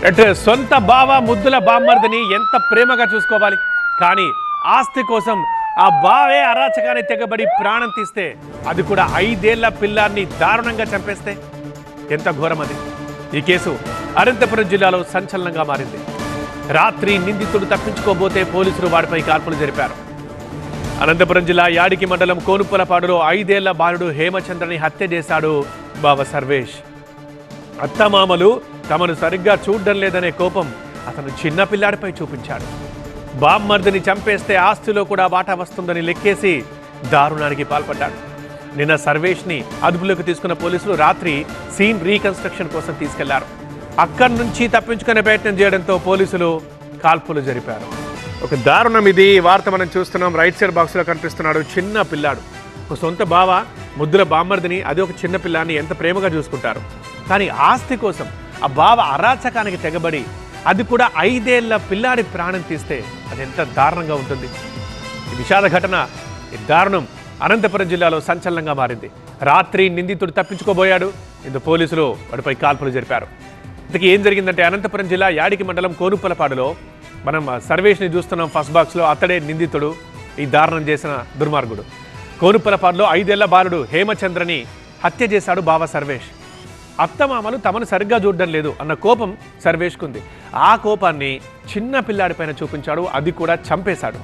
అంటే సొంత బావ ముద్దుల బామ్మర్దిని ఎంత ప్రేమగా చూసుకోవాలి, కానీ ఆస్తి కోసం ఆ బావే అరాచకాన్ని తెగబడి ప్రాణం తీస్తే, అది కూడా 5 ఏళ్ల పిల్లాన్ని దారుణంగా చంపేస్తే ఎంత ఘోరం అది. ఈ కేసు అనంతపురం జిల్లాలో సంచలనంగా మారింది. రాత్రి నిందితుడు తప్పించుకోబోతే పోలీసులు వాడిపై కాల్పులు జరిపారు. అనంతపురం జిల్లా యాడికి మండలం కోనుప్పలపాడులో 5 ఏళ్ల బాలుడు హేమచంద్రని హత్య చేశాడు బావ సర్వేష్. అత్తమామలు తమను సరిగ్గా చూడడం లేదనే కోపం అతను చిన్న పిల్లాడిపై చూపించాడు. బామ్మర్దిని చంపేస్తే ఆస్తిలో కూడా వాటా వస్తుందని లెక్కేసి దారుణానికి పాల్పడ్డాడు. నిన్న సర్వేష్ని అదుపులోకి తీసుకున్న పోలీసులు రాత్రి సీన్ రీకన్స్ట్రక్షన్ కోసం తీసుకెళ్లారు. అక్కడి నుంచి తప్పించుకునే ప్రయత్నం చేయడంతో పోలీసులు కాల్పులు జరిపారు. ఒక దారుణం ఇది. వార్త మనం చూస్తున్నాం. రైట్ సైడ్ బాక్స్లో కనిపిస్తున్నాడు చిన్న పిల్లాడు. ఒక సొంత బావ ముద్దుల బామ్మర్దిని, అది ఒక చిన్న పిల్లాన్ని ఎంత ప్రేమగా చూసుకుంటారు. కానీ ఆస్తి కోసం ఆ బావ అరాచకానికి తెగబడి, అది కూడా 5 ఏళ్ల పిల్లాడి ప్రాణం తీస్తే అది ఎంత దారుణంగా ఉంటుంది. ఈ విషాద ఘటన, ఈ దారుణం అనంతపురం జిల్లాలో సంచలనంగా మారింది. రాత్రి నిందితుడు తప్పించుకోబోయాడు. ఇందుకు పోలీసులు వాడిపై కాల్పులు జరిపారు. ఇంతకీ ఏం జరిగిందంటే, అనంతపురం జిల్లా యాడికి మండలం కోనుప్పలపాడులో మనం సర్వేష్ని చూస్తున్నాం. ఫస్ట్ బాక్స్లో అతడే నిందితుడు, ఈ దారుణం చేసిన దుర్మార్గుడు. కోనుప్పలపాడులో 5 ఏళ్ల బాలుడు హేమచంద్రని హత్య చేశాడు బావ సర్వేష్. అత్తమామలు తమను సరిగ్గా చూడడం లేదు అన్న కోపం సర్వేష్కుంది. ఆ కోపాన్ని చిన్న పిల్లాడిపైన చూపించాడు, అది కూడా చంపేశాడు.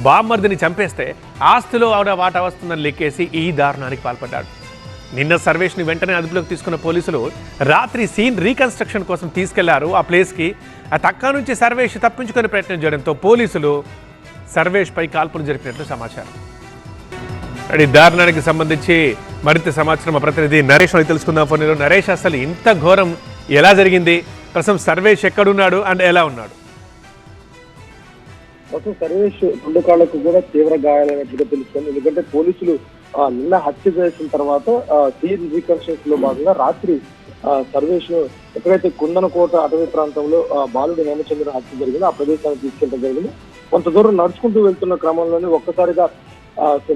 బామ్మర్దిని చంపేస్తే ఆస్తిలో ఆవిడ వాటా వస్తుందని లెక్కేసి ఈ దారుణానికి పాల్పడ్డాడు. నిన్న సర్వేష్ని వెంటనే అదుపులోకి తీసుకున్న పోలీసులు రాత్రి సీన్ రీకన్స్ట్రక్షన్ కోసం తీసుకెళ్లారు ఆ ప్లేస్కి. ఆ తక్క నుంచి సర్వేష్ తప్పించుకునే ప్రయత్నం చేయడంతో పోలీసులు సర్వేష్పై కాల్పులు జరిపినట్లు సమాచారం. ఈ దారుణానికి సంబంధించి మరింత సమాచారం మా ప్రతినిధి నరేష్ అని తెలుసుకుందాం ఫోన్లో. నరేష్, అసలు ఇంత ఘోరం ఎలా జరిగింది? ప్రస్తుతం సర్వేష్ ఎక్కడున్నాడు అండ్ ఎలా ఉన్నాడు? ప్రస్తుతం సర్వేష్ 2 కాళ్లకు కూడా తీవ్ర గాయాలైనట్టుగా తెలుస్తుంది. ఎందుకంటే పోలీసులు నిన్న హత్య చేసిన తర్వాత సీన్ రీకన్స్ట్రక్షన్ లో భాగంగా రాత్రి సర్వేష్ ను ఎక్కడైతే కుందనకోట అటవీ ప్రాంతంలో బాలుడు హేమచంద్ర హత్య జరిగిందో ఆ ప్రదేశానికి తీసుకెళ్ళడం జరిగింది. కొంత దూరం నడుచుకుంటూ వెళ్తున్న క్రమంలోనే ఒక్కసారిగా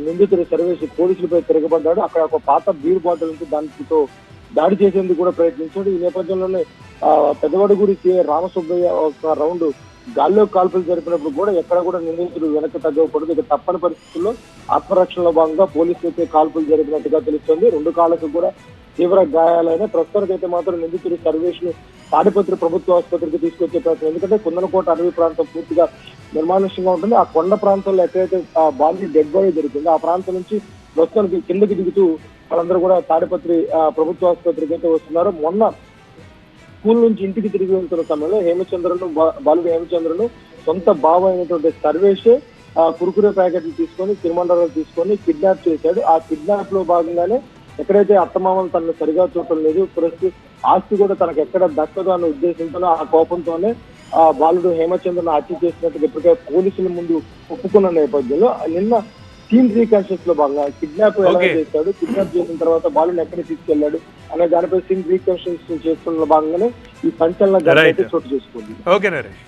నిందితుడు సర్వేష్ పోలీసులపై తిరగబడ్డాడు. అక్కడ ఒక పాత బీర్ బాటిల్ నుంచి దానితో దాడి చేసేందుకు కూడా ప్రయత్నించాడు. ఈ నేపథ్యంలోనే పెద్దవడుగుడి సిఐ రామసుబ్బయ్య ఒక రౌండ్ గాల్లో కాల్పులు జరిపినప్పుడు కూడా ఎక్కడ కూడా నిందితుడు వెనక్కి తగ్గకూడదు. ఇక తప్పని పరిస్థితుల్లో ఆత్మరక్షణలో భాగంగా పోలీసులైతే కాల్పులు జరిపినట్టుగా తెలుస్తోంది. 2 కాళ్ళకు కూడా తీవ్ర గాయాలైన ప్రస్తుతానికైతే మాత్రం నిందితుడు సర్వేష్ ను తాడిపత్రి ప్రభుత్వ ఆసుపత్రికి తీసుకొచ్చే ప్రయత్నం. ఎందుకంటే కుందనకోట అటవీ ప్రాంతం పూర్తిగా నిర్మానుష్యంగా ఉంటుంది. ఆ కొండ ప్రాంతంలో ఎక్కడైతే బాడీ డెడ్ బాడీ దొరికిందో ఆ ప్రాంతం నుంచి ప్రస్తుతానికి కిందకి దిగుతూ వాళ్ళందరూ కూడా తాడిపత్రి ప్రభుత్వ ఆసుపత్రికి అయితే వస్తున్నారు. మొన్న స్కూల్ నుంచి ఇంటికి తిరిగి వెళ్తున్న సమయంలో బాలుడు హేమచంద్రను సొంత బావ అయినటువంటి సర్వేష్ కురుకురే ప్యాకెట్లు తీసుకొని తిరుమండరాలు తీసుకొని కిడ్నాప్ చేశాడు. ఆ కిడ్నాప్ లో భాగంగానే ఎక్కడైతే అత్తమామలు తనను సరిగా చూడటం లేదు, ప్రస్తుతం ఆస్తి కూడా తనకు ఎక్కడ దక్కదు అన్న ఉద్దేశంతోనే ఆ కోపంతోనే ఆ బాలుడు హేమచంద్రను హత్య చేసినట్టుగా ఇప్పటికే పోలీసుల ముందు ఒప్పుకున్న నేపథ్యంలో నిన్న సీన్ రీకన్స్ట్రక్షన్ లో భాగంగా కిడ్నాప్ ఎలా చేశాడు, కిడ్నాప్ చేసిన తర్వాత బాలుని ఎక్కడికి తీసుకెళ్లాడు అనే దానిపై సీన్ రీకన్స్ట్రక్షన్ చేస్తున్న భాగంగానే ఈ సంచలన ఘటన అయితే చోటు చేసుకుంది. ఓకే నరేష్.